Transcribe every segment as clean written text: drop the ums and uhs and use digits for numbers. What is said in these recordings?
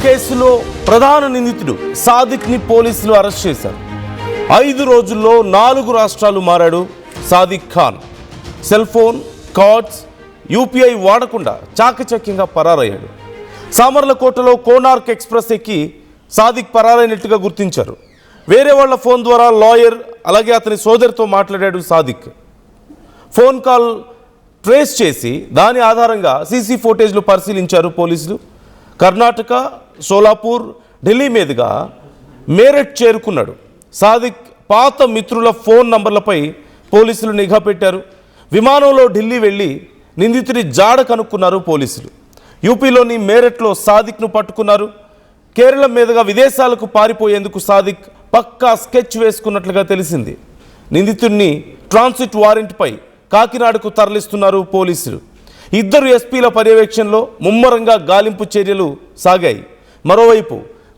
కేసులో ప్రధాన నిందితుడు సాదిక్ని పోలీసులు అరెస్ట్ చేశారు. 5 రోజుల్లో 4 రాష్ట్రాలు మారాడు Sadiq Khan. Cell phone, cards, UPI వాడకుండా చాకచక్యంగా పరారయ్యాడు. సామర్లకోటలో కోనార్క్ ఎక్స్ప్రెస్ ఎక్కి సాదిక్ పరారైనట్టుగా గుర్తించారు. వేరే వాళ్ళ ఫోన్ ద్వారా లాయర్ అలాగే అతని సోదరితో మాట్లాడాడు సాదిక్. ఫోన్ కాల్ ట్రేస్ చేసి దాని ఆధారంగా సీసీ ఫుటేజ్లు పరిశీలించారు పోలీసులు. కర్ణాటక, సోలాపూర్, ఢిల్లీ మీదుగా మేరట్ చేరుకున్నాడు. సాదిక్ పాత మిత్రుల ఫోన్ నంబర్లపై పోలీసులు నిఘా పెట్టారు. విమానంలో ఢిల్లీ వెళ్ళి నిందితుడి జాడ కనుక్కున్నారు పోలీసులు. యూపీలోని మేరట్లో సాదిక్ను పట్టుకున్నారు. కేరళ మీదుగా విదేశాలకు పారిపోయేందుకు సాదిక్ పక్కా స్కెచ్ వేసుకున్నట్లుగా తెలిసింది. నిందితుడిని ట్రాన్సిట్ వారెంట్పై కాకినాడకు తరలిస్తున్నారు పోలీసులు. 2 ఎస్పీల పర్యవేక్షణలో ముమ్మరంగా గాలింపు చర్యలు సాగాయి. మరోవైపు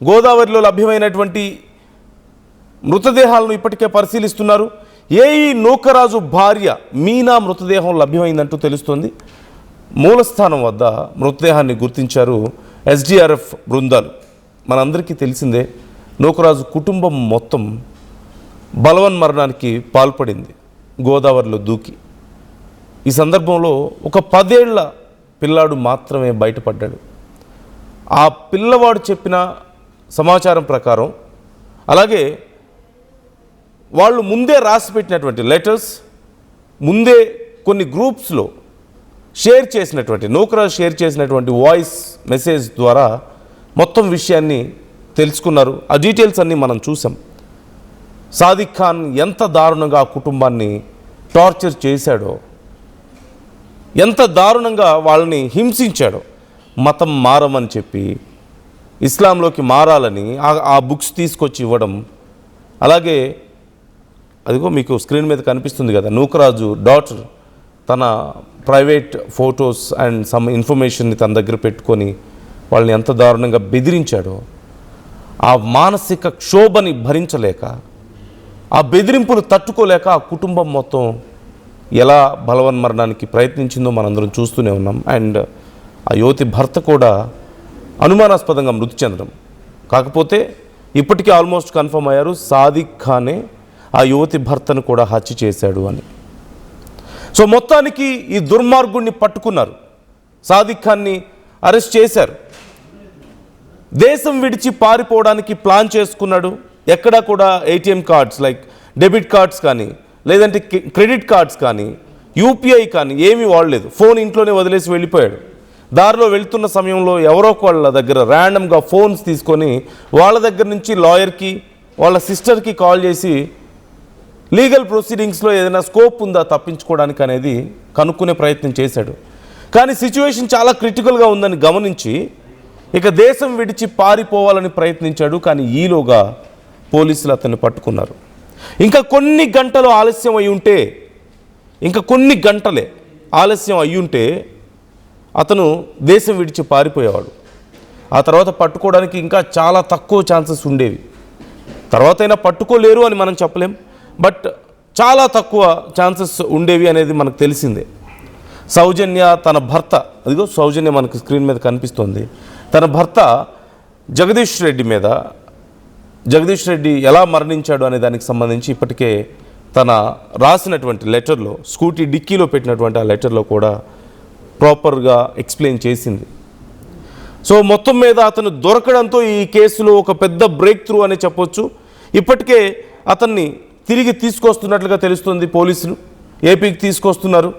గోదావరిలో లభ్యమైనటువంటి మృతదేహాలను ఇప్పటికే పరిశీలిస్తున్నారు. ఏఈ నూకరాజు భార్య మీనా మృతదేహం లభ్యమైందంటూ తెలుస్తోంది. మూలస్థానం వద్ద మృతదేహాన్ని గుర్తించారు ఎస్డీఆర్ఎఫ్ బృందాలు. మనందరికీ తెలిసిందే, నూకరాజు కుటుంబం మొత్తం బలవన్మరణానికి పాల్పడింది గోదావరిలో దూకి. ఈ సందర్భంలో ఒక 10 ఏళ్ల పిల్లాడు మాత్రమే బయటపడ్డాడు. ఆ పిల్లవాడు చెప్పిన సమాచారం ప్రకారం, అలాగే వాళ్ళు ముందే రాసి పెట్టినటువంటి లెటర్స్, ముందే కొన్ని గ్రూప్స్లో షేర్ చేసినటువంటి నూకరాజు షేర్ చేసినటువంటి వాయిస్ మెసేజ్ ద్వారా మొత్తం విషయాన్ని తెలుసుకున్నారు. ఆ డీటెయిల్స్ అన్నీ మనం చూసాం. సాదిక్ ఖాన్ ఎంత దారుణంగా ఆ కుటుంబాన్ని టార్చర్ చేశాడో, ఎంత దారుణంగా వాళ్ళని హింసించాడో. మతం మారమని చెప్పి ఇస్లాంలోకి మారాలని ఆ బుక్స్ తీసుకొచ్చి ఇవ్వడం. అలాగే అదిగో మీకు స్క్రీన్ మీద కనిపిస్తుంది కదా, నూకరాజు డాటర్ తన ప్రైవేట్ ఫొటోస్ అండ్ సమ్ ఇన్ఫర్మేషన్ని తన దగ్గర పెట్టుకొని వాళ్ళని ఎంత దారుణంగా బెదిరించాడో. ఆ మానసిక క్షోభని భరించలేక, ఆ బెదిరింపులు తట్టుకోలేక ఆ కుటుంబం మొత్తం ఎలా బలవన్మరణానికి ప్రయత్నించిందో మనందరం చూస్తూనే ఉన్నాం. అండ్ ఆ యువతి భర్త కూడా అనుమానాస్పదంగా మృతి చెందడం. కాకపోతే ఇప్పటికీ ఆల్మోస్ట్ కన్ఫర్మ్ అయ్యారు, సాదిక్ ఖానే ఆ యువతి భర్తను కూడా హత్య చేశాడు అని. సో మొత్తానికి ఈ దుర్మార్గుడిని పట్టుకున్నారు, సాదిక్ ఖాన్ని అరెస్ట్ చేశారు. దేశం విడిచి పారిపోవడానికి ప్లాన్ చేసుకున్నాడు. ఎక్కడా కూడా ATM cards like debit cards కానీ, లేదంటే క్రెడిట్ కార్డ్స్ కానీ, యూపీఐ కానీ ఏమీ వాడలేదు. ఫోన్ ఇంట్లోనే వదిలేసి వెళ్ళిపోయాడు. దారిలో వెళ్తున్న సమయంలో ఎవరో వాళ్ళ దగ్గర ర్యాండమ్గా ఫోన్స్ తీసుకొని వాళ్ళ దగ్గర నుంచి లాయర్కి, వాళ్ళ సిస్టర్కి కాల్ చేసి లీగల్ ప్రొసీడింగ్స్లో ఏదైనా స్కోప్ ఉందా తప్పించుకోవడానికి అనేది కనుక్కునే ప్రయత్నం చేశాడు. కానీ సిచ్యువేషన్ చాలా క్రిటికల్గా ఉందని గమనించి ఇక దేశం విడిచి పారిపోవాలని ప్రయత్నించాడు. కానీ ఈలోగా పోలీసులు అతన్ని పట్టుకున్నారు. ఇంకా కొన్ని గంటలు ఆలస్యం అయి ఉంటే, ఇంకా కొన్ని గంటలే ఆలస్యం అయ్యుంటే అతను దేశం విడిచి పారిపోయేవాడు. ఆ తర్వాత పట్టుకోవడానికి ఇంకా చాలా తక్కువ ఛాన్సెస్ ఉండేవి. తర్వాత అయినా పట్టుకోలేరు అని మనం చెప్పలేం, బట్ చాలా తక్కువ ఛాన్సెస్ ఉండేవి అనేది మనకు తెలిసిందే. సౌజన్య తన భర్త, అదిగో సౌజన్య మనకు స్క్రీన్ మీద కనిపిస్తోంది, తన భర్త జగదీష్ రెడ్డి ఎలా మరణించాడు అనే దానికి సంబంధించి ఇప్పటికే తన రాసినటువంటి లెటర్లో, స్కూటీ డిక్కీలో పెట్టినటువంటి ఆ లెటర్లో కూడా ప్రాపర్గా ఎక్స్ప్లెయిన్ చేసింది. సో మొత్తం మీద అతను దొరకడంతో ఈ కేసులో ఒక పెద్ద బ్రేక్ త్రూ అని చెప్పొచ్చు. ఇప్పటికే అతన్ని తిరిగి తీసుకొస్తున్నట్లుగా తెలుస్తుంది. పోలీసులు ఏపీకి తీసుకొస్తున్నారు.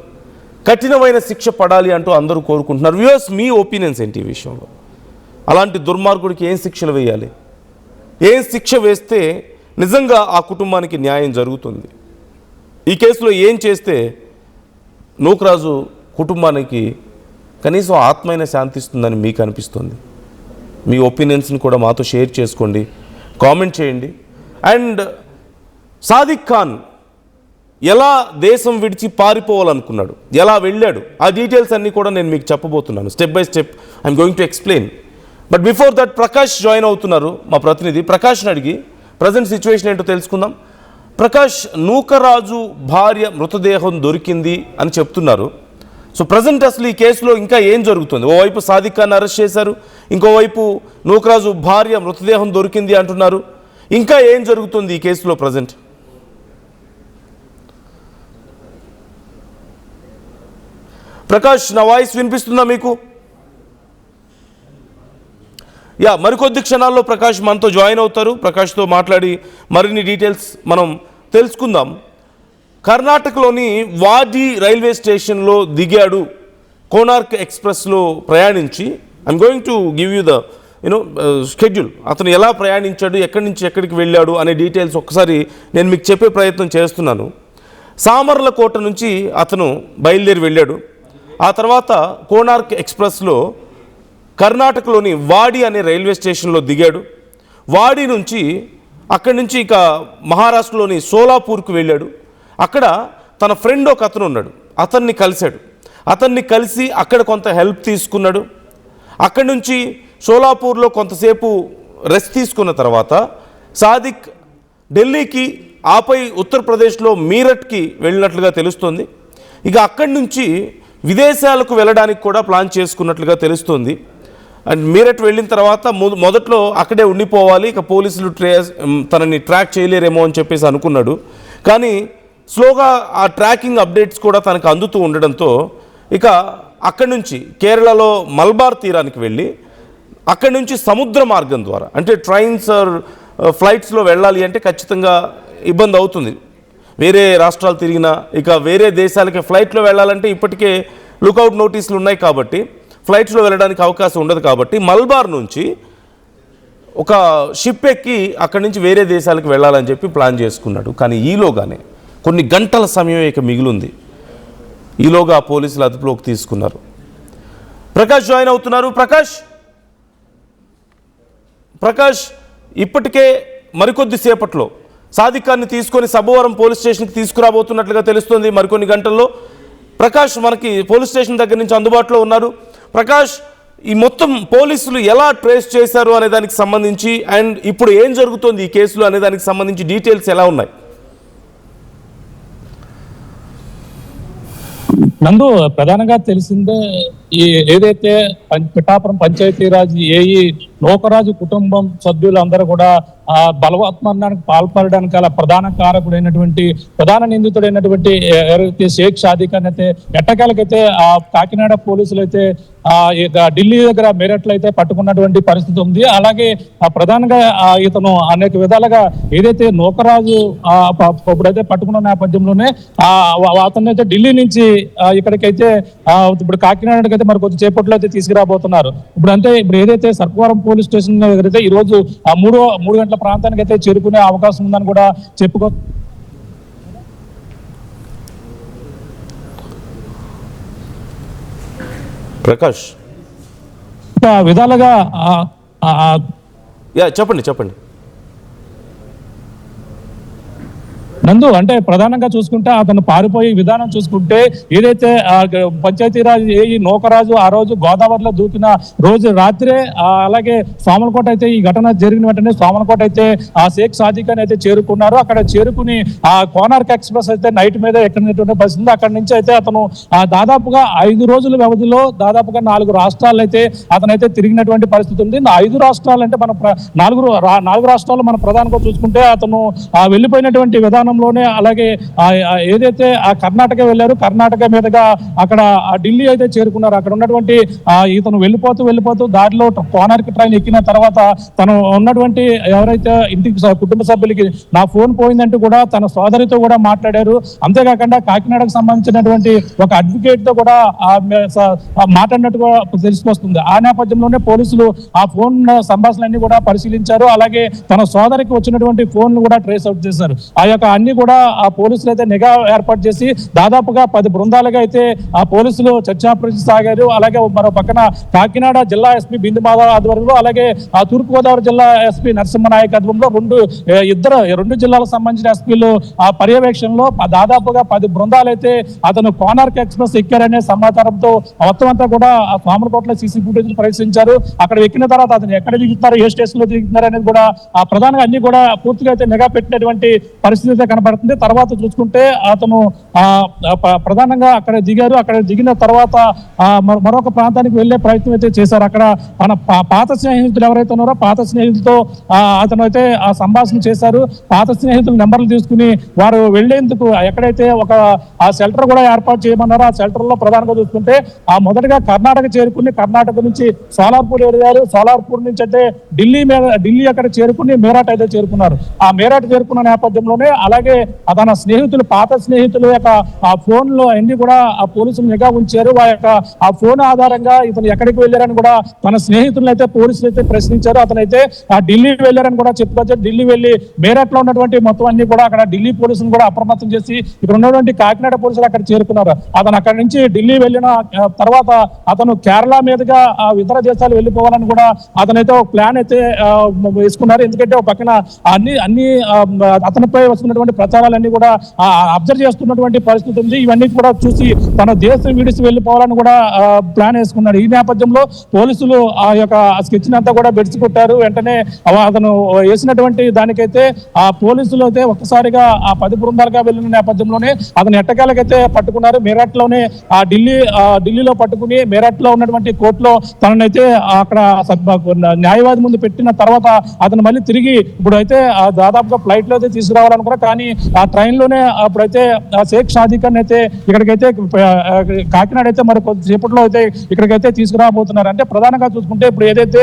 కఠినమైన శిక్ష పడాలి అంటూ అందరూ కోరుకుంటున్నారు. వ్యూవర్స్, మీ ఒపీనియన్స్ ఏంటి ఈ విషయంలో? అలాంటి దుర్మార్గుడికి ఏం శిక్షలు వేయాలి? ఏం శిక్ష వేస్తే నిజంగా ఆ కుటుంబానికి న్యాయం జరుగుతుంది? ఈ కేసులో ఏం చేస్తే నూకరాజు కుటుంబానికి కనీసం ఆత్మైన శాంతిస్తుందని మీకు అనిపిస్తుంది? మీ ఒపీనియన్స్ని కూడా మాతో షేర్ చేసుకోండి, కామెంట్ చేయండి. అండ్ సాదిక్ ఖాన్ ఎలా దేశం విడిచి పారిపోవాలనుకున్నాడు, ఎలా వెళ్ళాడు, ఆ డీటెయిల్స్ అన్నీ కూడా నేను మీకు చెప్పబోతున్నాను. Step by step I'm going to explain. But before that Prakash join అవుతున్నారు, మా ప్రతినిధి. ప్రకాష్ని అడిగి ప్రజెంట్ సిచ్యువేషన్ ఏంటో తెలుసుకుందాం. ప్రకాష్, నూకరాజు భార్య మృతదేహం దొరికింది అని చెప్తున్నారు. సో ప్రజెంట్ అసలు ఈ కేసులో ఇంకా ఏం జరుగుతుంది? ఓవైపు సాదిక్ ఖాన్ అరెస్ట్ చేశారు, ఇంకోవైపు నూకరాజు భార్య మృతదేహం దొరికింది అంటున్నారు. ఇంకా ఏం జరుగుతుంది ఈ కేసులో ప్రజెంట్? ప్రకాష్, నా వాయిస్ వినిపిస్తుందా మీకు? మరికొద్ది క్షణాల్లో ప్రకాష్ మనతో జాయిన్ అవుతారు. ప్రకాష్తో మాట్లాడి మరిన్ని డీటెయిల్స్ మనం తెలుసుకుందాం. కర్ణాటకలోని వాడి రైల్వే స్టేషన్లో దిగాడు, కోనార్క్ ఎక్స్ప్రెస్లో ప్రయాణించి. I'm going to give you the schedule. అతను ఎలా ప్రయాణించాడు, ఎక్కడి నుంచి ఎక్కడికి వెళ్ళాడు అనే డీటెయిల్స్ ఒక్కసారి నేను మీకు చెప్పే ప్రయత్నం చేస్తున్నాను. సామర్లకోట నుంచి అతను బయలుదేరి వెళ్ళాడు. ఆ తర్వాత కోనార్క్ ఎక్స్ప్రెస్లో కర్ణాటకలోని వాడి అనే రైల్వే స్టేషన్లో దిగాడు. వాడి నుంచి అక్కడి నుంచి ఇక మహారాష్ట్రలోని సోలాపూర్కు వెళ్ళాడు. అక్కడ తన ఫ్రెండ్ ఒక అతను ఉన్నాడు, అతన్ని కలిశాడు. అతన్ని కలిసి అక్కడ కొంత హెల్ప్ తీసుకున్నాడు. అక్కడి నుంచి సోలాపూర్లో కొంతసేపు రెస్ట్ తీసుకున్న తర్వాత సాదిక్ ఢిల్లీకి, ఆపై ఉత్తరప్రదేశ్లో మీరట్కి వెళ్ళినట్లుగా తెలుస్తోంది. ఇక అక్కడి నుంచి విదేశాలకు వెళ్ళడానికి కూడా ప్లాన్ చేసుకున్నట్లుగా తెలుస్తోంది. అండ్ మీరట్ వెళ్ళిన తర్వాత మొదట్లో అక్కడే ఉండిపోవాలి, ఇక పోలీసులు తనని ట్రాక్ చేయలేరేమో అని చెప్పేసి అనుకున్నాడు. కానీ స్లోగా ఆ ట్రాకింగ్ అప్డేట్స్ కూడా తనకు అందుతూ ఉండడంతో ఇక అక్కడి నుంచి కేరళలో మల్బార్ తీరానికి వెళ్ళి అక్కడి నుంచి సముద్ర మార్గం ద్వారా, అంటే ట్రైన్స్ ఆర్ ఫ్లైట్స్లో వెళ్ళాలి అంటే ఖచ్చితంగా ఇబ్బంది అవుతుంది. వేరే రాష్ట్రాలు తిరిగినా, ఇక వేరే దేశాలకి ఫ్లైట్లో వెళ్ళాలంటే ఇప్పటికే లుకౌట్ నోటీసులు ఉన్నాయి కాబట్టి ఫ్లైట్స్లో వెళ్ళడానికి అవకాశం ఉండదు. కాబట్టి మల్బార్ నుంచి ఒక షిప్ ఎక్కి అక్కడి నుంచి వేరే దేశాలకు వెళ్ళాలని చెప్పి ప్లాన్ చేసుకున్నాడు. కానీ ఈలోగానే కొన్ని గంటల సమయం ఇక మిగిలింది. ఈలోగా పోలీసులు అదుపులోకి తీసుకున్నారు. ప్రకాష్ జాయిన్ అవుతున్నారు. ప్రకాష్, ఇప్పటికే మరికొద్ది సేపట్లో సాదిక్ ఖాన్ని తీసుకొని సబ్బవరం పోలీస్ స్టేషన్కి తీసుకురాబోతున్నట్లుగా తెలుస్తుంది. మరికొన్ని గంటల్లో ప్రకాష్ మనకి పోలీస్ స్టేషన్ దగ్గర నుంచి అందుబాటులో ఉన్నారు. ప్రకాష్, ఈ మొత్తం పోలీసులు ఎలా ట్రేస్ చేశారు అనే దానికి సంబంధించి, అండ్ ఇప్పుడు ఏం జరుగుతోంది ఈ కేసులో అనే దానికి సంబంధించి డీటెయిల్స్ ఎలా ఉన్నాయి? నందు, ప్రధానంగా తెలిసిందే ఏదైతే పిఠాపురం పంచాయతీరాజ్ ఏఈ నూకరాజు కుటుంబం సభ్యులందరూ కూడా బలవత్మరణానికి పాల్పడడానికి గల ప్రధాన కారకుడైనటువంటి ప్రధాన నిందితుడైనటువంటి ఎవరైతే షేక్ సాదిక్ ఖాన్ అయితే ఎట్టకేలకైతే ఆ కాకినాడ పోలీసులు అయితే ఢిల్లీ దగ్గర మీరట్లో అయితే పట్టుకున్నటువంటి పరిస్థితి ఉంది. అలాగే ప్రధానంగా ఇతను అనేక విధాలుగా ఏదైతే నూకరాజు ఇప్పుడైతే పట్టుకున్న నేపథ్యంలోనే అతను అయితే ఢిల్లీ నుంచి ఇక్కడికైతే ఇప్పుడు కాకినాడకి అయితే మరి కొద్ది చేపట్లో అయితే తీసుకురాబోతున్నారు. ఇప్పుడు ఏదైతే సర్పవరం పోలీస్ స్టేషన్ దగ్గర అయితే ఈ రోజు 3 గంటల ప్రాంతానికి అయితే చేరుకునే అవకాశం ఉందని కూడా చెప్పుకో. ప్రకాష్, విధాలుగా చెప్పండి. నందు, అంటే ప్రధానంగా చూసుకుంటే అతను పారిపోయే విధానం చూసుకుంటే ఏదైతే పంచాయతీరాజ్ ఏఈ నూకరాజు ఆ రోజు గోదావరిలో దూకిన రోజు రాత్రే, అలాగే సోమలకోట అయితే ఈ ఘటన జరిగిన వెంటనే సోమలకోట అయితే ఆ షేక్ సాదిక్ ఖాన్ అయితే చేరుకున్నారు. అక్కడ చేరుకుని ఆ కోనార్క్ ఎక్స్ప్రెస్ అయితే నైట్ మీద ఎక్కినటువంటి పరిస్థితి. అక్కడి నుంచి అయితే అతను దాదాపుగా 5 రోజుల వ్యవధిలో దాదాపుగా 4 రాష్ట్రాలు అయితే అతనైతే తిరిగినటువంటి పరిస్థితి ఉంది. 5 రాష్ట్రాలు అంటే మన 4 రాష్ట్రాలు మనం ప్రధానంగా చూసుకుంటే అతను వెళ్ళిపోయినటువంటి విధానం లోనే, అలాగే ఏదైతే ఆ కర్ణాటక వెళ్ళారు, కర్ణాటక మీదుగా అక్కడ ఢిల్లీ అయితే చేరుకున్నారు. అక్కడ ఉన్నటువంటి ఇతను వెళ్ళిపోతూ దారిలో కోనార్క్ ట్రైన్ ఎక్కిన తర్వాత తను ఉన్నటువంటి ఎవరైతే ఇంటికి కుటుంబ సభ్యులకి నా ఫోన్ పోయిందంటూ కూడా తన సోదరితో కూడా మాట్లాడారు. అంతేకాకుండా కాకినాడకు సంబంధించినటువంటి ఒక అడ్వకేట్ తో కూడా మాట్లాడినట్టుగా తెలిసిపోతుంది. ఆ నేపథ్యంలోనే పోలీసులు ఆ ఫోన్ సంభాషణలన్నీ కూడా పరిశీలించారు. అలాగే తన సోదరికి వచ్చినటువంటి ఫోన్ కూడా ట్రేస్ అవుట్ చేశారు. ఆ యొక్క అన్ని కూడా ఆ పోలీసులు అయితే నిఘా ఏర్పాటు చేసి దాదాపుగా 10 బృందాలుగా అయితే ఆ పోలీసులు చర్చాపరిచి సాగారు. అలాగే మరో పక్కన కాకినాడ జిల్లా ఎస్పీ బిందు మాధవ్ ఆధ్వర్యంలో, అలాగే ఆ తూర్పుగోదావరి జిల్లా ఎస్పీ నరసింహనాయక్ ఆధ్వర్యంలో రెండు జిల్లాలకు సంబంధించిన ఎస్పీలు ఆ పర్యవేక్షణలో దాదాపుగా 10 బృందాలు అయితే అతను కోనార్క్ ఎక్స్ప్రెస్ ఎక్కారనే సమాచారంతో మొత్తం అంతా కూడా ఆ సామర్లకోటలో సీసీ ఫుటేజ్ పరీక్షించారు. అక్కడ ఎక్కిన తర్వాత అతను ఎక్కడ దిగుతున్నారు, ఏ స్టేషన్ లో దిగుతున్నారు అనేది కూడా ఆ ప్రధానంగా అన్ని కూడా పూర్తిగా అయితే నిఘా పెట్టినటువంటి పరిస్థితి కనబడుతుంది. తర్వాత చూసుకుంటే అతను ప్రధానంగా అక్కడ దిగారు. అక్కడ దిగిన తర్వాత మరొక ప్రాంతానికి వెళ్లే ప్రయత్నం అయితే చేశారు. అక్కడ మన పాత స్నేహితులు ఎవరైతే ఉన్నారో పాత స్నేహితులతో అతను అయితే ఆ సంభాషణ చేశారు. పాత స్నేహితుల నెంబర్లు తీసుకుని వారు వెళ్లేందుకు ఎక్కడైతే ఒక ఆ షెల్టర్ కూడా ఏర్పాటు చేయమన్నారో ఆ షెల్టర్ లో ప్రధానంగా చూసుకుంటే మొదటగా కర్ణాటక చేరుకుని కర్ణాటక నుంచి సోలార్పూర్ వెళ్ళారు. సోలార్పూర్ నుంచి అయితే ఢిల్లీ అక్కడ చేరుకుని మేరాట్ అయితే చేరుకున్నారు. ఆ మేరాట్ చేరుకున్న నేపథ్యంలోనే అలాగే తన స్నేహితులు పాత స్నేహితులు యొక్క ఆ ఫోన్లు అన్ని కూడా ఆ పోలీసులు నిఘా ఉంచారు. ఆ ఫోన్ ఆధారంగా ఇతను ఎక్కడికి వెళ్ళారని కూడా తన స్నేహితులను అయితే పోలీసులు అయితే ప్రశ్నించారు. అతనైతే ఆ ఢిల్లీ వెళ్ళారని కూడా చెప్పుకొచ్చారు. ఢిల్లీ వెళ్ళి మేరట్ లో ఉన్నటువంటి మొత్తం అన్ని కూడా అక్కడ ఢిల్లీ పోలీసులు కూడా అప్రమత్తం చేసి ఇక్కడ ఉన్నటువంటి కాకినాడ పోలీసులు అక్కడ చేరుకున్నారు. అతను అక్కడి నుంచి ఢిల్లీ వెళ్ళిన తర్వాత అతను కేరళ మీదుగా ఇతర దేశాలు వెళ్ళిపోవాలని కూడా అతనైతే ఒక ప్లాన్ అయితే వేసుకున్నారు. ఎందుకంటే ఒక పక్కన అన్ని అతనిపై వస్తున్నటువంటి ప్రచారాలన్నీ కూడా అబ్జర్వ్ చేస్తున్నటువంటి పరిస్థితి ఉంది. ఇవన్నీ కూడా చూసి తన దేశం విడిచి వెళ్ళిపోవాలని కూడా ప్లాన్ వేసుకున్నాడు. ఈ నేపథ్యంలో పోలీసులు ఆ యొక్క స్కెచ్ అంతా కూడా బెడిసి కొట్టారు. వెంటనే అతను వేసినటువంటి దానికైతే ఆ పోలీసులు అయితే ఒక్కసారిగా ఆ 10 బృందాలుగా వెళ్ళిన నేపథ్యంలోనే అతను ఎట్టకేలకైతే పట్టుకున్నారు. మేరట్ లోనే ఢిల్లీలో పట్టుకుని మేరట్ లో ఉన్నటువంటి కోర్టులో తననైతే అక్కడ న్యాయవాది ముందు పెట్టిన తర్వాత అతను మళ్ళీ తిరిగి ఇప్పుడైతే దాదాపుగా ఫ్లైట్ లో అయితే తీసుకురావాలనుకున్నారు. కానీ ఆ ట్రైన్ లోనే అప్పుడైతే షేక్ షాదీ ఖాన్ అయితే ఇక్కడికైతే కాకినాడ అయితే మరి కొద్దిసేపట్లో అయితే ఇక్కడికైతే తీసుకురాబోతున్నారు. అంటే ప్రధానంగా చూసుకుంటే ఇప్పుడు ఏదైతే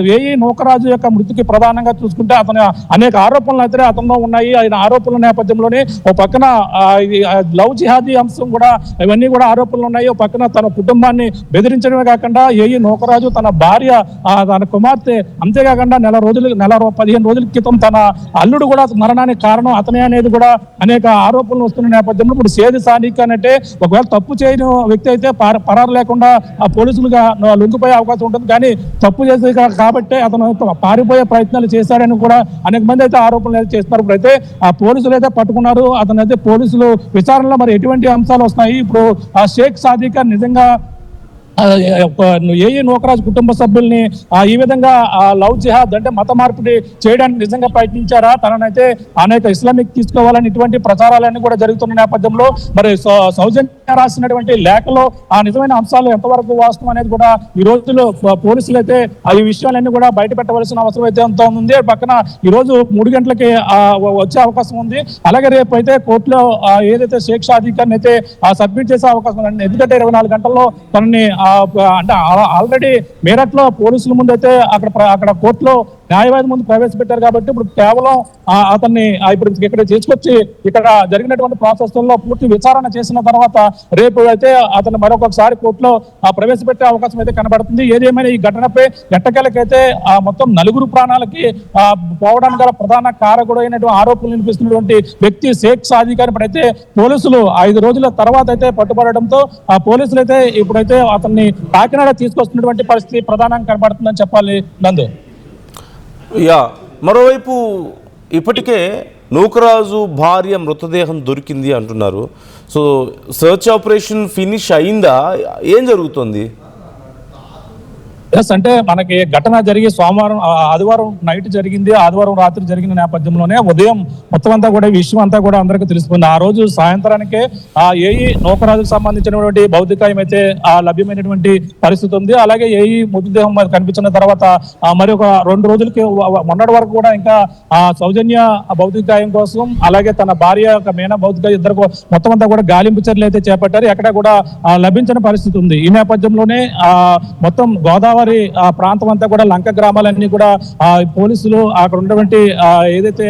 వేయి నూకరాజు యొక్క మృతికి ప్రధానంగా చూసుకుంటే అతను అనేక ఆరోపణలు అయితే అతనిలో ఉన్నాయి. ఆయన ఆరోపణల నేపథ్యంలోనే ఒక పక్కన లవ్ జిహాదీ అంశం కూడా ఇవన్నీ కూడా ఆరోపణలు ఉన్నాయి. ఒక పక్కన తన కుటుంబాన్ని బెదిరించడమే కాకుండా ఏయి నూకరాజు తన భార్య తన కుమార్తె అంతేకాకుండా 15 రోజుల క్రితం తన అల్లుడు కూడా మరణానికి కారణం అతనే అనేది కూడా అనేక ఆరోపణలు వస్తున్న నేపథ్యంలో ఇప్పుడు సేది సాదిక్ అంటే ఒకవేళ తప్పు చేయని వ్యక్తి అయితే పరారు లేకుండా ఆ పోలీసులుగా లొంగిపోయే అవకాశం ఉంటుంది. కానీ తప్పు చేసే కాబట్టి అతను పారిపోయే ప్రయత్నాలు చేశాడని కూడా అనేక మంది అయితే ఆరోపణలు చేస్తున్నారు. ఇప్పుడైతే ఆ పోలీసులు అయితే పట్టుకున్నారు. అతను అయితే పోలీసులు విచారణలో మరి ఎటువంటి అంశాలు వస్తాయి, ఇప్పుడు ఆ షేక్ సాదిక్ ఖాన్ నిజంగా ఏఈ నూకరాజు కుటుంబ సభ్యుల్ని ఈ విధంగా లవ్ జిహాద్ అంటే మత మార్పిడి చేయడానికి నిజంగా ప్రయత్నించారా, తననైతే అనేక ఇస్లామిక్ తీసుకోవాలని ఇటువంటి ప్రచారాలన్నీ కూడా జరుగుతున్న నేపథ్యంలో మరి సౌజన్య రాసినటువంటి లేఖలో ఆ నిజమైన అంశాలు ఎంతవరకు వాస్తవం అనేది కూడా ఈ రోజుల్లో పోలీసులు అయితే ఈ విషయాలన్నీ కూడా బయట పెట్టవలసిన అవసరం అయితే ఎంత ఉంది. పక్కన ఈ రోజు 3 గంటలకి వచ్చే అవకాశం ఉంది. అలాగే రేపు అయితే కోర్టులో ఏదైతే షేక్ షాదీ ఖాన్ అయితే సబ్మిట్ చేసే అవకాశం ఉంది. ఎందుకంటే 24 గంటల్లో తనని అంటే ఆల్రెడీ మేరట్ లో పోలీసుల ముందు అయితే అక్కడ కోర్టులో న్యాయవాది ముందు ప్రవేశపెట్టారు. కాబట్టి ఇప్పుడు కేవలం అతన్ని ఇప్పుడు ఇక్కడ తీసుకొచ్చి ఇక్కడ జరిగినటువంటి ప్రాసెస్ లో పూర్తి విచారణ చేసిన తర్వాత రేపు అయితే అతను మరొకసారి కోర్టులో ప్రవేశపెట్టే అవకాశం అయితే కనబడుతుంది. ఏదేమైనా ఈ ఘటనపై ఎట్టకేలకైతే మొత్తం 4 ప్రాణాలకి పోవడానికి గల ప్రధాన కారకుడు అయినటువంటి ఆరోపణలు వినిపిస్తున్నటువంటి వ్యక్తి షేక్ షాదీ ఖాన్ ఇప్పుడైతే పోలీసులు 5 రోజుల తర్వాత అయితే పట్టుబడడంతో ఆ పోలీసులు అయితే ఇప్పుడైతే అతన్ని కాకినాడ తీసుకొస్తున్నటువంటి పరిస్థితి ప్రధానంగా కనబడుతుందని చెప్పాలి. నందు మరోవైపు ఇప్పటికే నూకరాజు భార్య మృతదేహం దొరికింది అంటున్నారు. సో సర్చ్ ఆపరేషన్ ఫినిష్ అయిందా, ఏం జరుగుతుంది? అంటే మనకి ఘటన జరిగి ఆదివారం నైట్ జరిగింది. ఆదివారం రాత్రి జరిగిన నేపథ్యంలోనే ఉదయం మొత్తం అంతా కూడా విషయం అంతా కూడా అందరికీ తెలిసిపోయింది. ఆ రోజు సాయంత్రానికే ఏఈ నూకరాజుకు సంబంధించినటువంటి భౌతికాయం అయితే లభ్యమైనటువంటి పరిస్థితి ఉంది. అలాగే ఏఈ మృతదేహం కనిపించిన తర్వాత మరి ఒక 2 రోజులకి మొన్నటి వరకు కూడా ఇంకా సౌజన్య భౌతికాయం కోసం అలాగే తన భార్య యొక్క మేనా భౌతిక ఇద్దరు మొత్తం అంతా కూడా గాలింపు చర్యలు అయితే చేపట్టారు. ఎక్కడ కూడా లభించిన పరిస్థితి ఉంది. ఈ నేపథ్యంలోనే మొత్తం గోదావరి ప్రాంతం అంతా కూడా లంక గ్రామాలన్నీ కూడా పోలీసులు అక్కడ ఉన్నటువంటి ఏదైతే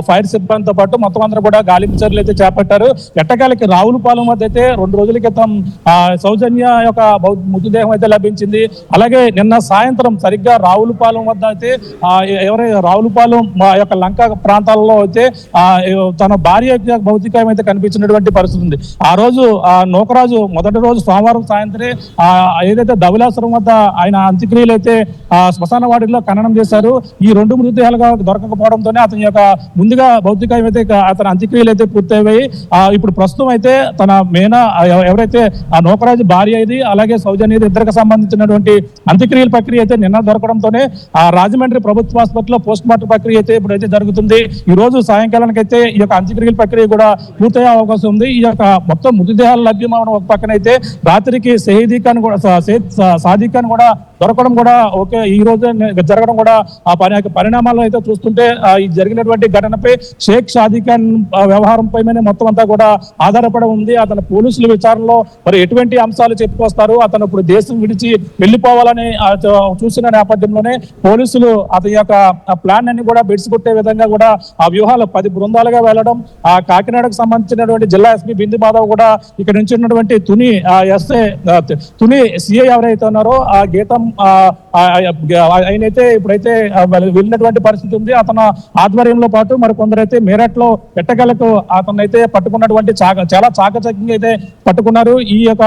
ఫైర్ సిబ్బందితో పాటు మొత్తం అందరూ కూడా గాలింపు చర్యలు అయితే చేపట్టారు. ఎట్టకాలకి రావులపాలెం వద్ద అయితే 2 రోజుల క్రితం సౌజన్య యొక్క మృతదేహం అయితే లభించింది. అలాగే నిన్న సాయంత్రం సరిగ్గా రావులపాలెం వద్ద అయితే రావులపాలెం యొక్క లంక ప్రాంతాలలో అయితే తన భార్య భౌతికాయం అయితే కనిపించినటువంటి పరిస్థితి ఉంది. ఆ రోజు నూకరాజు మొదటి రోజు సోమవారం సాయంత్రం ఏదైతే ధవళేశ్వరం వద్ద ఆయన అంత్యక్రియలు అయితే శ్మశాన వాటిలో ఖననం చేశారు. ఈ 2 మృతదేహాలుగా దొరకకపోవడంతోనే అతని యొక్క ముందుగా భౌతికంగా అయితే అతని అంత్యక్రియలు అయితే పూర్తయ్యాయి. ఇప్పుడు ప్రస్తుతం అయితే తన ఎవరైతే ఆ నూకరాజు భార్య ఇది అలాగే సౌజన్య ఇద్దరికి సంబంధించినటువంటి అంత్యక్రియల ప్రక్రియ అయితే నిన్న దొరకడంతోనే ఆ రాజమండ్రి ప్రభుత్వ ఆసుపత్రిలో పోస్ట్ మార్టం ప్రక్రియ అయితే ఇప్పుడైతే జరుగుతుంది. ఈ రోజు సాయంకాలానికి అయితే ఈ యొక్క అంత్యక్రియల ప్రక్రియ కూడా పూర్తయ్యే అవకాశం ఉంది. ఈ యొక్క మొత్తం మృతదేహాలు లభ్యమవడం ఒక పక్కన అయితే రాత్రికి సాదిక్ ఖాన్ కూడా దొరకడం కూడా ఓకే ఈ రోజు జరగడం కూడా ఆ పరిణామాలు అయితే చూస్తుంటే ఈ జరిగినటువంటి ఘటనపై షేక్ సాదిక్ ఖాన్ వ్యవహారంపై మొత్తం అంతా కూడా ఆధారపడి ఉంది. అతను పోలీసుల విచారణలో మరి ఎటువంటి అంశాలు చెప్పుకొస్తారు, అతను ఇప్పుడు దేశం విడిచి వెళ్ళిపోవాలని చూసిన నేపథ్యంలోనే పోలీసులు అతని యొక్క ప్లాన్ అన్ని కూడా బెడిసికొట్టే విధంగా కూడా ఆ వ్యూహాలు 10 బృందాలుగా వెళ్ళడం, ఆ కాకినాడకు సంబంధించినటువంటి జిల్లా ఎస్పీ బిందు మాధవ్ కూడా ఇక్కడ నుంచి ఉన్నటువంటి తుని సిఐ ఎవరైతే ఉన్నారో ఆ గీతం ఆయనైతే ఇప్పుడైతే వెళ్ళినటువంటి పరిస్థితి ఉంది. అతను ఆధ్వర్యంలో పాటు మరి కొందరైతే మేరట్లో పెట్టగలకు అతనైతే పట్టుకున్నటువంటి చాలా చాకచక్యంగా అయితే పట్టుకున్నారు. ఈ యొక్క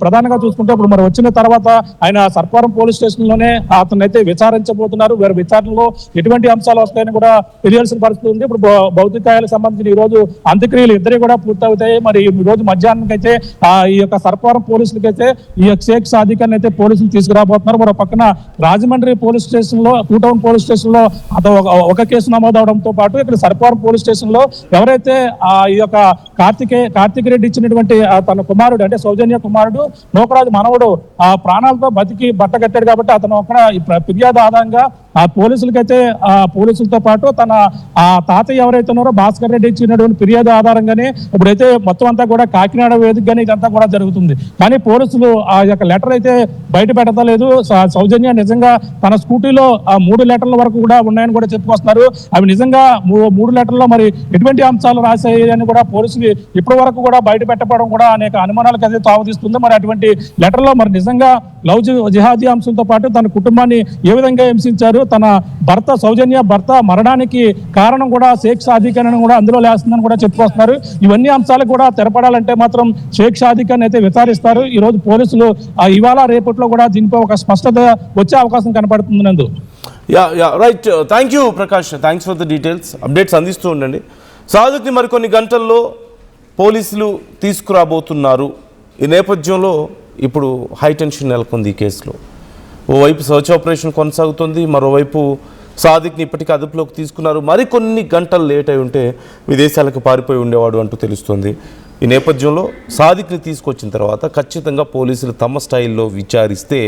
ప్రధానంగా చూసుకుంటే ఇప్పుడు మరి వచ్చిన తర్వాత ఆయన సర్పారం పోలీస్ స్టేషన్ లోనే అతనైతే విచారించబోతున్నారు. వేరే విచారణలో ఎటువంటి అంశాలు వస్తాయని కూడా తెలియాల్సిన పరిస్థితి ఉంది. ఇప్పుడు భౌతికాయాలకు సంబంధించిన ఈ రోజు అంత్యక్రియలు ఇద్దరు కూడా పూర్తవుతాయి. మరి ఈ రోజు మధ్యాహ్నానికి అయితే ఈ యొక్క సర్పారం పోలీసులకి అయితే ఈ యొక్క షేక్ సాదిక్ ఖాన్ అయితే పోలీసులు తీసుకురాబోతున్నారు. మరో పక్కన రాజమండ్రి పోలీస్ స్టేషన్ లో టౌన్ పోలీస్ స్టేషన్ లో ఒక కేసు నమోదవడంతో పాటు ఇక్కడ సర్పారం పోలీస్ స్టేషన్ లో ఎవరైతే ఈ యొక్క కార్తిక్ రెడ్డి ఇచ్చినటువంటి తన కుమారుడు అంటే సౌజన్య కుమారుడు నూకరాజు మనవడు ఆ ప్రాణాలతో బతికి బట్టగట్టాడు కాబట్టి అతను అక్కడ ఫిర్యాదు ఆధారంగా ఆ పోలీసులకైతే పోలీసులతో పాటు తన ఆ తాతయ్య ఎవరైతే ఉన్నారో భాస్కర్ రెడ్డి ఇచ్చినటువంటి ఫిర్యాదు ఆధారంగానే ఇప్పుడైతే మొత్తం అంతా కూడా కాకినాడ వేదికగానే ఇదంతా కూడా జరుగుతుంది. కానీ పోలీసులు ఆ యొక్క లెటర్ అయితే బయట పెడతలేదు. సౌజన్య నిజంగా తన స్కూటీలో 3 లెటర్ల వరకు కూడా ఉన్నాయని కూడా చెప్పుకొస్తున్నారు. అవి నిజంగా 3 లెటర్లో మరి ఎటువంటి అంశాలు రాశాయి అని కూడా పోలీసులు ఇప్పటి వరకు కూడా బయట పెట్టడం కూడా అనేక అనుమానాలకు అయితే తావతీస్తుంది. మరి అటువంటి లెటర్లో మరి నిజంగా లవ్ జిహాదీ అంశంతో పాటు తన కుటుంబాన్ని ఏ విధంగా హింసించారు, తన సౌజన్య భర్త మరణానికి కారణం కూడా షేక్ సాదిక్ ఖాన్ కూడా అందులో లేస్తుందని కూడా చెప్పుకొస్తున్నారు. ఇవన్నీ అంశాలు కూడా తెరపడాలంటే మాత్రం షేక్ సాదిక్ ఖాన్ అయితే విచారిస్తారు. ఈ రోజు పోలీసులు ఇవాళ రేపట్లో కూడా దీనిపై ఒక స్పష్టత వచ్చే అవకాశం కనపడుతుంది. నందు right, thank you Prakash, thanks for the details, updates అందిస్తూ ఉండండి. సాదిక్ని మరికొన్ని గంటల్లో పోలీసులు తీసుకురాబోతున్నారు. ఈ నేపథ్యంలో ఇప్పుడు హైటెన్షన్ నెలకొంది ఈ కేసులో. ఓవైపు సర్చ్ ఆపరేషన్ కొనసాగుతుంది, మరోవైపు సాదిక్ని ఇప్పటికీ అదుపులోకి తీసుకున్నారు. మరికొన్ని గంటలు లేట్ అయి ఉంటే విదేశాలకు పారిపోయి ఉండేవాడు అంటూ తెలుస్తుంది. ఈ నేపథ్యంలో సాదిక్ని తీసుకొచ్చిన తర్వాత ఖచ్చితంగా పోలీసులు తమ స్టైల్లో విచారిస్తే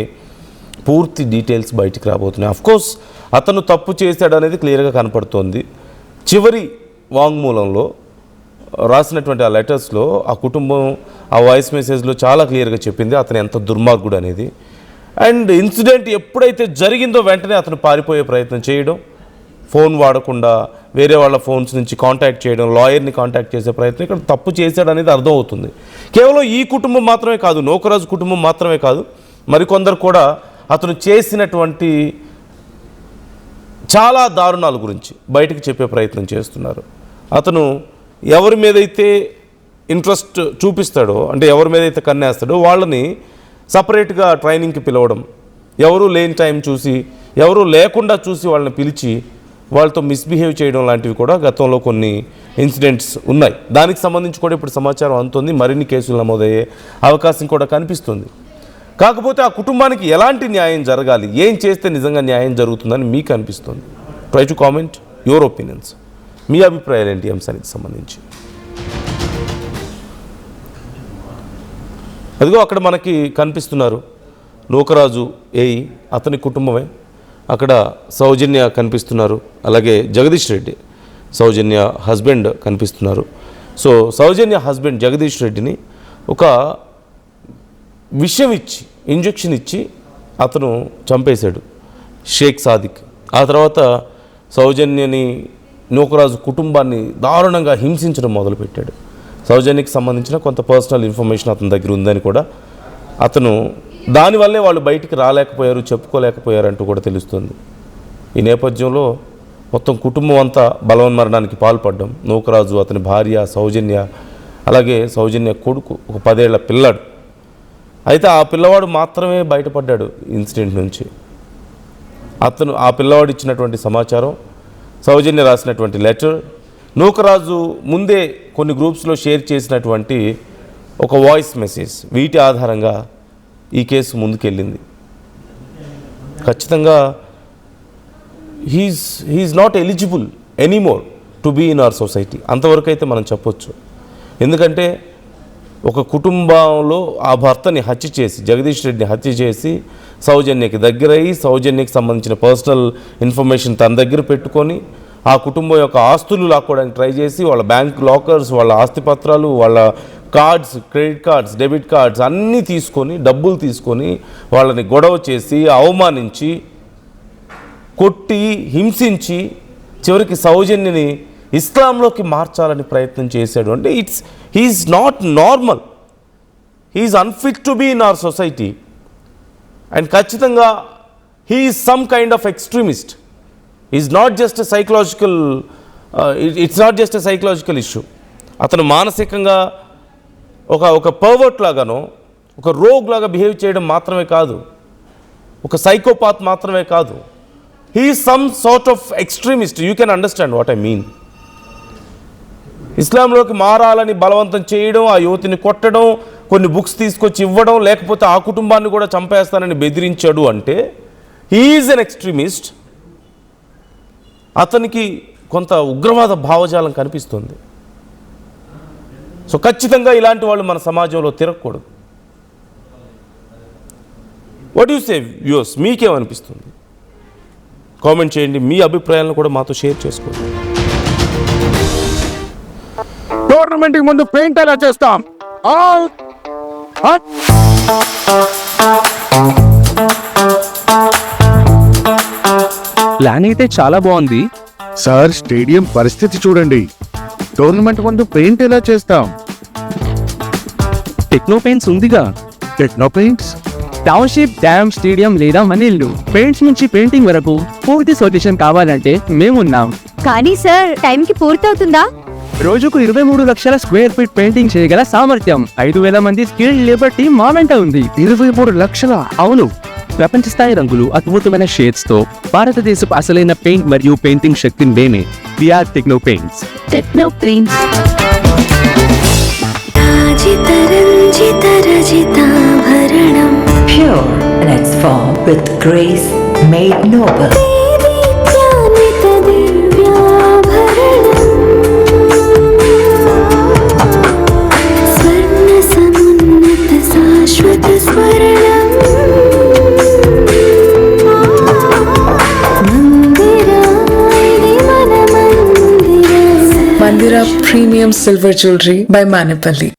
పూర్తి డీటెయిల్స్ బయటికి రాబోతున్నాయి. అఫ్కోర్స్ అతను తప్పు చేశాడనేది క్లియర్గా కనపడుతోంది. చివరి వాంగ్మూలంలో రాసినటువంటి ఆ లెటర్స్లో ఆ కుటుంబం ఆ వాయిస్ మెసేజ్లో చాలా క్లియర్గా చెప్పింది అతను ఎంత దుర్మార్గుడు అనేది. అండ్ ఇన్సిడెంట్ ఎప్పుడైతే జరిగిందో వెంటనే అతను పారిపోయే ప్రయత్నం చేయడం, ఫోన్ వాడకుండా వేరే వాళ్ళ ఫోన్స్ నుంచి కాంటాక్ట్ చేయడం, లాయర్ని కాంటాక్ట్ చేసే ప్రయత్నం, ఇక్కడ తప్పు చేశాడు అనేది అర్థమవుతుంది. కేవలం ఈ కుటుంబం మాత్రమే కాదు, నూకరాజు కుటుంబం మాత్రమే కాదు, మరికొందరు కూడా అతను చేసినటువంటి చాలా దారుణాల గురించి బయటికి చెప్పే ప్రయత్నం చేస్తున్నారు. అతను ఎవరి మీదైతే ఇంట్రెస్ట్ చూపిస్తాడో, అంటే ఎవరి మీదైతే కన్నేస్తాడో వాళ్ళని సపరేట్గా ట్రైనింగ్కి పిలవడం, ఎవరు లేని టైం చూసి ఎవరు లేకుండా చూసి వాళ్ళని పిలిచి వాళ్ళతో మిస్బిహేవ్ చేయడం లాంటివి కూడా గతంలో కొన్ని ఇన్సిడెంట్స్ ఉన్నాయి. దానికి సంబంధించి కూడా ఇప్పుడు సమాచారం అందుతుంది. మరిన్ని కేసులు నమోదయ్యే అవకాశం కూడా కనిపిస్తుంది. కాకపోతే ఆ కుటుంబానికి ఎలాంటి న్యాయం జరగాలి, ఏం చేస్తే నిజంగా న్యాయం జరుగుతుందని మీకు అనిపిస్తుంది? Try to comment your opinions. మీ అభిప్రాయాలు ఏంటి అంశానికి సంబంధించి? అదిగో అక్కడ మనకి కనిపిస్తున్నారు నూకరాజు ఏఈ, అతని కుటుంబమే. అక్కడ సౌజన్య కనిపిస్తున్నారు, అలాగే జగదీష్ రెడ్డి సౌజన్య హస్బెండ్ కనిపిస్తున్నారు. సో సౌజన్య హస్బెండ్ జగదీష్ రెడ్డిని ఒక విషయం ఇచ్చి, ఇంజెక్షన్ ఇచ్చి అతను చంపేశాడు షేక్ సాదిక్. ఆ తర్వాత సౌజన్యని, నూకరాజు కుటుంబాన్ని దారుణంగా హింసించడం మొదలుపెట్టాడు. సౌజన్యకి సంబంధించిన కొంత పర్సనల్ ఇన్ఫర్మేషన్ అతని దగ్గర ఉందని కూడా, అతను దానివల్లే వాళ్ళు బయటికి రాలేకపోయారు, చెప్పుకోలేకపోయారు అంటూ కూడా తెలుస్తుంది. ఈ నేపథ్యంలో మొత్తం కుటుంబం అంతా బలవన్మరణానికి పాల్పడ్డం, నూకరాజు, అతని భార్య సౌజన్య, అలాగే సౌజన్య కొడుకు ఒక 10 ఏళ్ల పిల్లాడు, అయితే ఆ పిల్లవాడు మాత్రమే బయటపడ్డాడు ఇన్సిడెంట్ నుంచి. ఆ పిల్లవాడు ఇచ్చినటువంటి సమాచారం, సౌజన్య రాసినటువంటి లెటర్, నూకరాజు ముందే కొన్ని గ్రూప్స్లో షేర్ చేసినటువంటి ఒక వాయిస్ మెసేజ్, వీటి ఆధారంగా ఈ కేసు ముందుకెళ్ళింది. ఖచ్చితంగా he is not eligible anymore to be in our society, అంతవరకు అయితే మనం చెప్పొచ్చు. ఎందుకంటే ఒక కుటుంబంలో ఆ భర్తని హత్య చేసి, జగదీష్ రెడ్డిని హత్య చేసి, సౌజన్యకి దగ్గరయ్యి, సౌజన్యకి సంబంధించిన పర్సనల్ ఇన్ఫర్మేషన్ తన దగ్గర పెట్టుకొని, ఆ కుటుంబం యొక్క ఆస్తులు లాక్కోవడానికి ట్రై చేసి, వాళ్ళ బ్యాంక్ లాకర్స్, వాళ్ళ ఆస్తిపత్రాలు, వాళ్ళ cards, credit cards, debit cards అన్నీ తీసుకొని, డబ్బులు తీసుకొని, వాళ్ళని గొడవ చేసి, అవమానించి, కొట్టి, హింసించి, చివరికి సౌజన్యని ఇస్లాంలోకి మార్చాలని ప్రయత్నం చేశాడు. అంటే he's not normal, he's unfit to be in our society. And ఖచ్చితంగా he's some kind of extremist. Is not just a psychological, it's not just a psychological issue. అతను మానసికంగా ఒక పర్వర్ట్ లాగానో, ఒక రోగ్ లాగా బిహేవ్ చేయడం మాత్రమే కాదు, ఒక సైకోపాత్ మాత్రమే కాదు, he is some sort of extremist. You can understand what I mean. ఇస్లాంలోకి మారాలని బలవంతం చేయడం, ఆ యువతిని కొట్టడం, కొన్ని బుక్స్ తీసుకొచ్చి ఇవ్వడం, లేకపోతే ఆ కుటుంబాన్ని కూడా చంపేస్తానని బెదిరించాడు అంటే హీ ఈజ్ ఎన్ ఎక్స్ట్రీమిస్ట్. అతనికి కొంత ఉగ్రవాద భావజాలం కనిపిస్తుంది. సో ఖచ్చితంగా ఇలాంటి వాళ్ళు మన సమాజంలో తిరగకూడదు. వాట్ యు సే వ్యూస్, మీకేమనిపిస్తుంది? కామెంట్ చేయండి, మీ అభిప్రాయాలను కూడా మాతో షేర్ చేసుకోండి. టోర్నమెంట్ ముందు పెయింట్ ఎలా చేస్తాం? ప్లాన్ అయితే చాలా బాగుంది సార్, స్టేడియం పరిస్థితి చూడండి. టోర్నమెంట్ ముందు పెయింట్ ఎలా చేస్తాం? టెక్నో పెయింట్స్ ఉందిగా. Techno paints, township, dam, stadium లేదా మనీళ్ళు, పెయింట్స్ నుంచి పెయింటింగ్ వరకు పూర్తి సొల్యూషన్ కావాలంటే మేమున్నాం. కానీ సార్, టైంకి పూర్తవుతుందా? రోజుకు 23 లక్షల స్క్వేర్ ఫీట్ పెయింటింగ్ చేయగల సామర్థ్యం, 5,000 మంది స్కిల్డ్ లేబర్ టీం మా వెంట ఉంది. 23 లక్షల? అవును, ప్రపంచ స్థాయి రంగులు, అద్భుతమైన షేడ్స్ తో భారతదేశపు అసలైన పెయింట్ మరియు పెయింటింగ్ శక్తిని నేనే we are Techno Paints. Techno Paints. Pure in its form with grace made noble. Mandira Premium Silver Jewelry by Manipali.